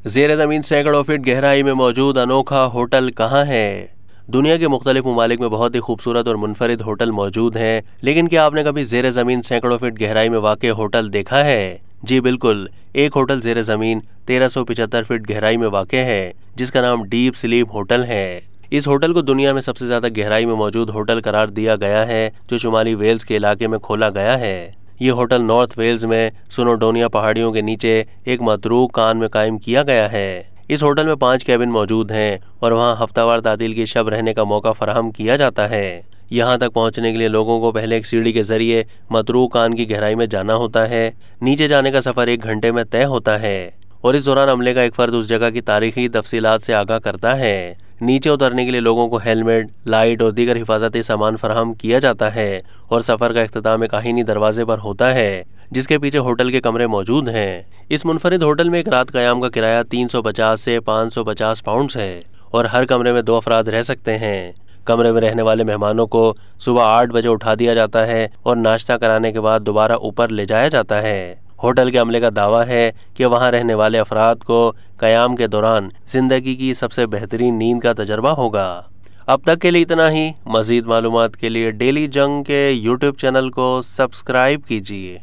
ज़ेर ज़मीन सैकड़ों फीट गहराई में मौजूद अनोखा होटल कहाँ है? दुनिया के मुख्तलिफ ममालिक में बहुत ही खूबसूरत और मुनफरिद होटल मौजूद हैं, लेकिन क्या आपने कभी ज़ेर ज़मीन सैकड़ों फीट गहराई में वाक़ होटल देखा है? जी बिल्कुल, एक होटल ज़ेर ज़मीन 1375 फीट गहराई में वाक़ है, जिसका नाम डीप स्लीप होटल है। इस होटल को दुनिया में सबसे ज़्यादा गहराई में मौजूद होटल करार दिया गया है, जो शुमाली वेल्स के इलाके में खोला गया है। ये होटल नॉर्थ वेल्स में सुनोडोनिया पहाड़ियों के नीचे एक मतरूक कान में कायम किया गया है। इस होटल में 5 कैबिन मौजूद हैं और वहाँ हफ्तावार तातील की शब रहने का मौका फराहम किया जाता है। यहाँ तक पहुँचने के लिए लोगों को पहले एक सीढ़ी के जरिए मतरूक कान की गहराई में जाना होता है। नीचे जाने का सफ़र 1 घंटे में तय होता है और इस दौरान अमले का एक फ़र्द उस जगह की तारीखी तफसीलात से आगाह करता है। नीचे उतरने के लिए लोगों को हेलमेट, लाइट और दीगर हिफाजती सामान फराहम किया जाता है और सफ़र का इख्तिताम एक आहीनी दरवाजे पर होता है, जिसके पीछे होटल के कमरे मौजूद हैं। इस मुनफरिद होटल में एक रात क़याम का किराया 350 से 550 पाउंड्स है और हर कमरे में 2 अफराद रह सकते हैं। कमरे में रहने वाले मेहमानों को सुबह 8 बजे उठा दिया जाता है और नाश्ता कराने के बाद दोबारा ऊपर ले जाया जाता है। होटल के अमले का दावा है कि वहां रहने वाले अफराद को क़याम के दौरान ज़िंदगी की सबसे बेहतरीन नींद का तजर्बा होगा। अब तक के लिए इतना ही। मज़ीद मालूमात के लिए डेली जंग के यूट्यूब चैनल को सब्सक्राइब कीजिए।